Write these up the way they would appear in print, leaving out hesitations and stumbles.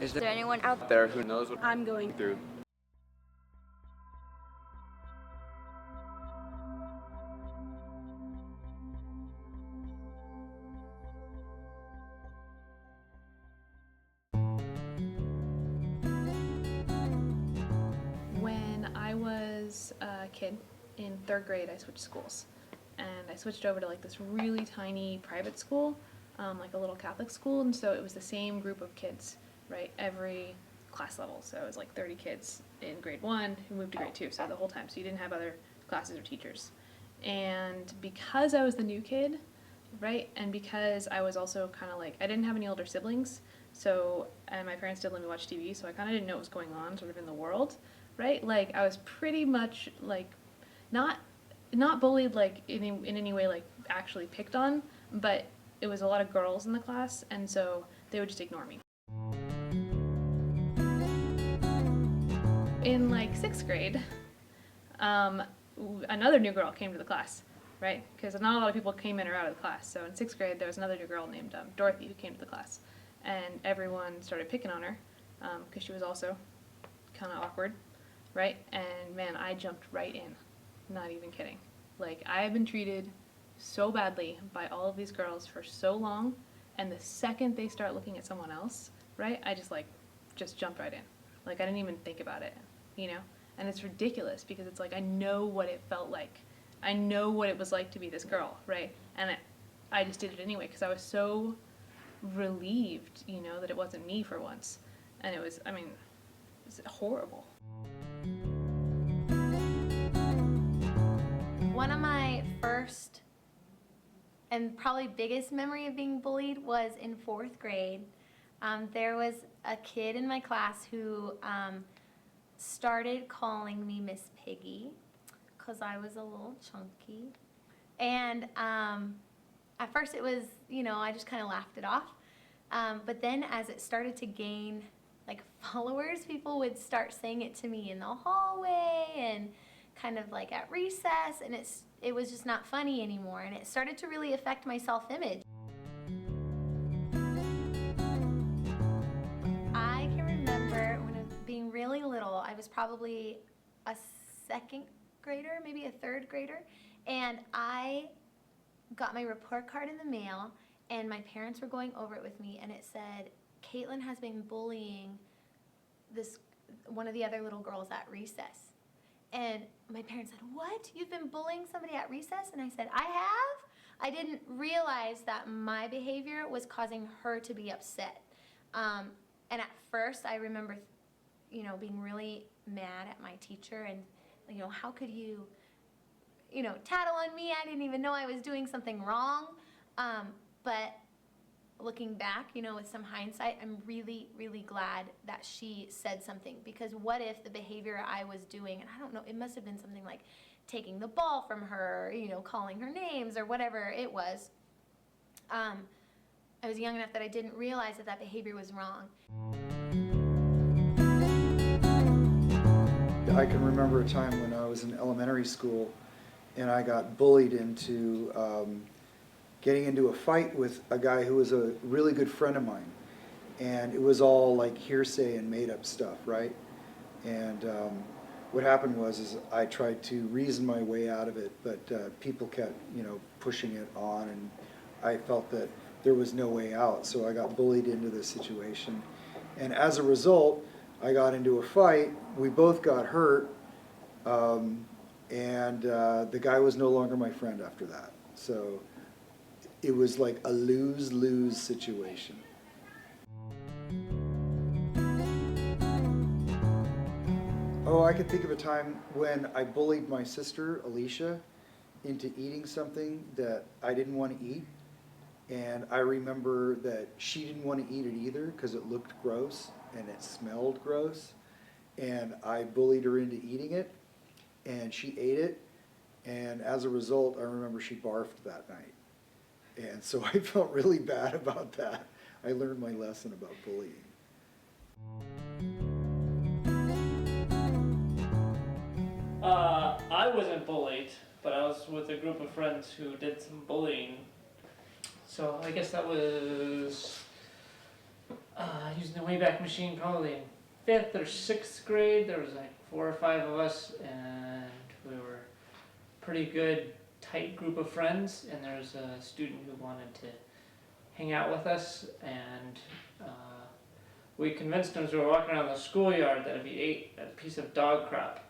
Is there anyone out there who knows what I'm going through? When I was a kid in 3rd grade, I switched schools, and I switched over to like this really tiny private school, like a little Catholic school, and so it was the same group of kids, right, every class level. So it was like 30 kids in grade 1 who moved to grade 2, so the whole time, so you didn't have other classes or teachers. And because I was the new kid, right, and because I was also kind of like, I didn't have any older siblings, so, and my parents didn't let me watch TV, so I kind of didn't know what was going on sort of in the world, right? Like, I was pretty much like, not bullied like in any way, like actually picked on, but it was a lot of girls in the class, and so they would just ignore me. In like 6th grade, another new girl came to the class, right? Because not a lot of people came in or out of the class. So in 6th grade, there was another new girl named Dorothy who came to the class, and everyone started picking on her because she was also kind of awkward, right? And man, I jumped right in, not even kidding. Like, I have been treated so badly by all of these girls for so long, and the second they start looking at someone else, right, I just jumped right in. Like, I didn't even think about it, you know? And it's ridiculous because it's like, I know what it felt like. I know what it was like to be this girl, right? And I just did it anyway because I was so relieved, you know, that it wasn't me for once. And it was, I mean, it was horrible. One of my first and probably biggest memory of being bullied was in 4th grade. There was a kid in my class who started calling me Miss Piggy because I was a little chunky. And at first it was, you know, I just kind of laughed it off. But then as it started to gain like followers, people would start saying it to me in the hallway and kind of like at recess, and it was just not funny anymore, and it started to really affect my self-image. I can remember when I was being really little, I was probably a 2nd grader, maybe a 3rd grader, and I got my report card in the mail, and my parents were going over it with me, and it said, Caitlin has been bullying one of the other little girls at recess. And my parents said, what? You've been bullying somebody at recess? And I said, I have? I didn't realize that my behavior was causing her to be upset. And at first, I remember, you know, being really mad at my teacher and, you know, how could you, you know, tattle on me? I didn't even know I was doing something wrong. But looking back, you know, with some hindsight, I'm really, really glad that she said something, because what if the behavior I was doing, and I don't know, it must have been something like taking the ball from her, you know, calling her names or whatever it was. I was young enough that I didn't realize that behavior was wrong. I can remember a time when I was in elementary school and I got bullied into getting into a fight with a guy who was a really good friend of mine. And it was all like hearsay and made up stuff, right? And what happened was I tried to reason my way out of it, but people kept, you know, pushing it on, and I felt that there was no way out. So I got bullied into this situation. And as a result, I got into a fight. We both got hurt. And the guy was no longer my friend after that. So it was like a lose-lose situation. Oh, I can think of a time when I bullied my sister, Alicia, into eating something that I didn't want to eat. And I remember that she didn't want to eat it either because it looked gross and it smelled gross. And I bullied her into eating it, and she ate it. And as a result, I remember she barfed that night. And so I felt really bad about that. I learned my lesson about bullying. I wasn't bullied, but I was with a group of friends who did some bullying. So I guess that was using the Wayback Machine probably in 5th or 6th grade. There was like 4 or 5 of us, and we were a pretty good, tight group of friends, and there was a student who wanted to hang out with us, and we convinced him as we were walking around the schoolyard that if he ate a piece of dog crap,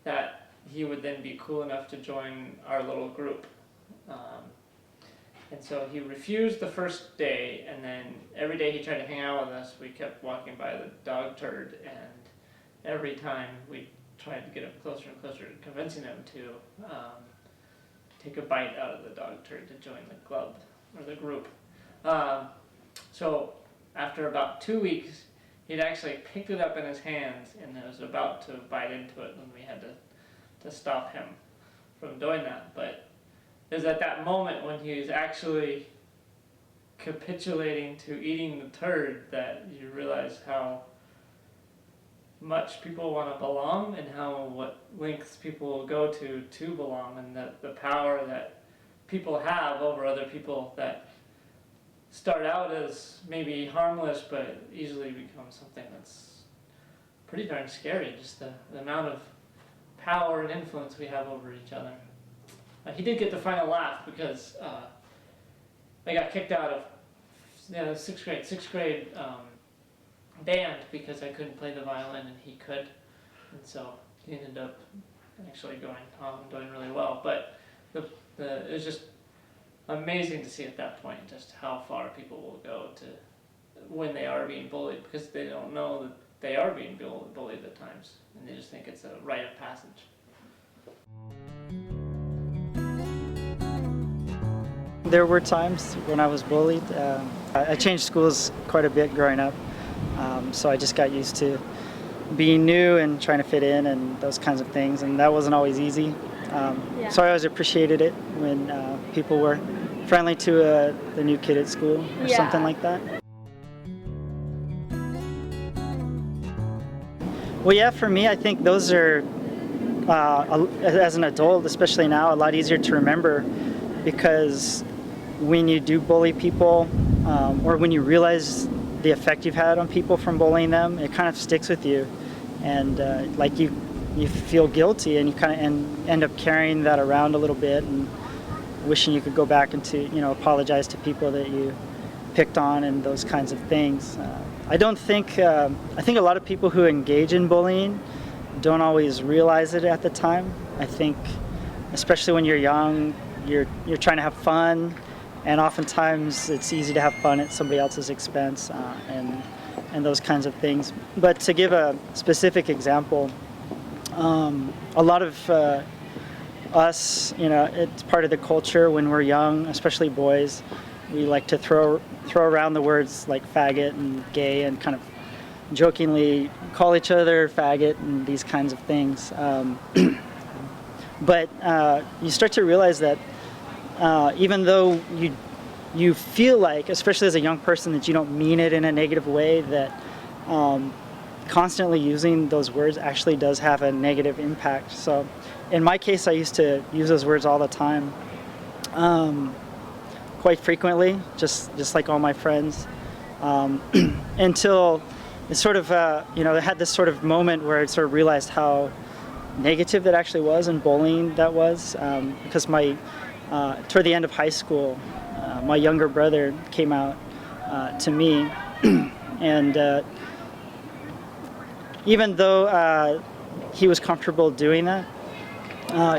that he would then be cool enough to join our little group. And so he refused the first day, and then every day he tried to hang out with us, we kept walking by the dog turd, and every time we tried to get him closer and closer, convincing him to take a bite out of the dog turd to join the club or the group. So after about 2 weeks, he'd actually picked it up in his hands and was about to bite into it, and we had to stop him from doing that. But it was at that moment when he was actually capitulating to eating the turd that you realize how much people want to belong, and what lengths people will go to belong, and the power that people have over other people that start out as maybe harmless but easily become something that's pretty darn scary, just the amount of power and influence we have over each other. He did get the final laugh because I got kicked out of 6th grade band because I couldn't play the violin and he could, and so he ended up actually going on and doing really well. But it was just amazing to see at that point just how far people will go to when they are being bullied, because they don't know that they are being bullied at times, and they just think it's a rite of passage. There were times when I was bullied. I changed schools quite a bit growing up, so I just got used to being new and trying to fit in and those kinds of things, and that wasn't always easy. So I always appreciated it when people were friendly to the new kid at school or something like that. Well, yeah, for me, I think those are, as an adult, especially now, a lot easier to remember, because when you do bully people, or when you realize the effect you've had on people from bullying them, it kind of sticks with you, and like you feel guilty, and you kind of end up carrying that around a little bit, and wishing you could go back and apologize to people that you picked on and those kinds of things. I think a lot of people who engage in bullying don't always realize it at the time. I think, especially when you're young, you're trying to have fun, and oftentimes it's easy to have fun at somebody else's expense, and those kinds of things. But to give a specific example, a lot of us, it's part of the culture when we're young, especially boys. We like to throw around the words like faggot and gay, and kind of jokingly call each other faggot and these kinds of things. But you start to realize that even though you feel like, especially as a young person, that you don't mean it in a negative way, that constantly using those words actually does have a negative impact. So in my case, I used to use those words all the time, quite frequently, just like all my friends, until it sort of, I had this sort of moment where I sort of realized how negative that actually was, and bullying that was, because toward the end of high school, my younger brother came out to me, and even though he was comfortable doing that,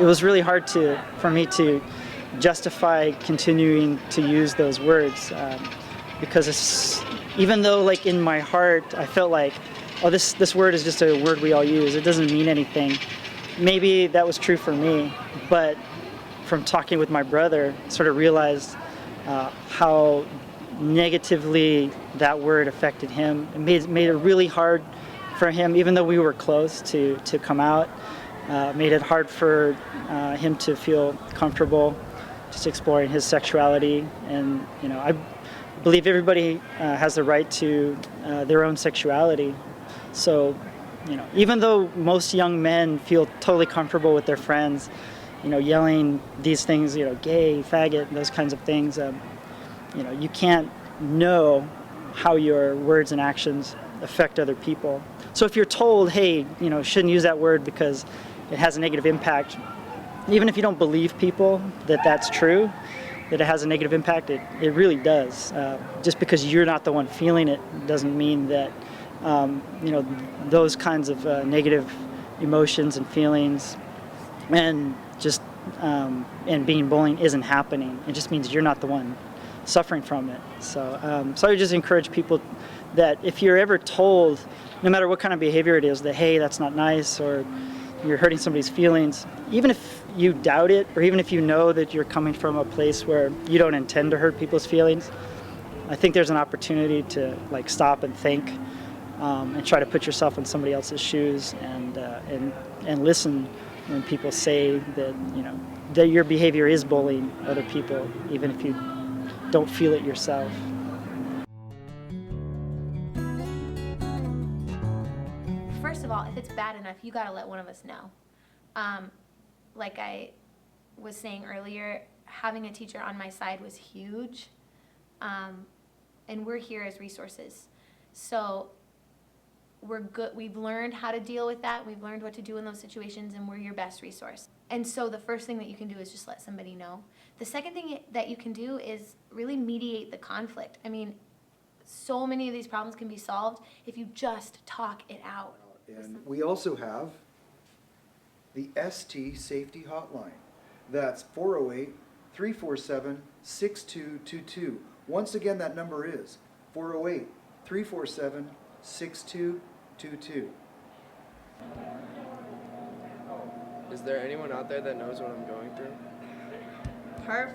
it was really hard for me to justify continuing to use those words, because even though, like, in my heart I felt like, oh, this word is just a word we all use, it doesn't mean anything. Maybe that was true for me, but from talking with my brother, I sort of realized how negatively that word affected him. It made it really hard for him, even though we were close, to come out. Made it hard for him to feel comfortable just exploring his sexuality. And I believe everybody has the right to their own sexuality. So even though most young men feel totally comfortable with their friends, yelling these things, gay, faggot, those kinds of things, you can't know how your words and actions affect other people. So if you're told, hey, shouldn't use that word because it has a negative impact, even if you don't believe people that that's true, that it has a negative impact, it really does. Just because you're not the one feeling it doesn't mean that those kinds of negative emotions and feelings and just and being bullying isn't happening. It just means you're not the one suffering from it. So so I just encourage people that if you're ever told, no matter what kind of behavior it is, that hey, that's not nice, or you're hurting somebody's feelings, even if you doubt it, or even if you know that you're coming from a place where you don't intend to hurt people's feelings, I think there's an opportunity to like stop and think and try to put yourself in somebody else's shoes and listen when people say that that your behavior is bullying other people, even if you don't feel it yourself. First of all, if it's bad enough, you gotta let one of us know. Like I was saying earlier, having a teacher on my side was huge. And we're here as resources. So we're good. We've learned how to deal with that. We've learned what to do in those situations, and we're your best resource. And so the first thing that you can do is just let somebody know. The second thing that you can do is really mediate the conflict. I mean, so many of these problems can be solved if you just talk it out. And we also have the ST Safety Hotline. That's 408-347-6222. Once again, that number is 408-347-6222. Is there anyone out there that knows what I'm going through? Perfect.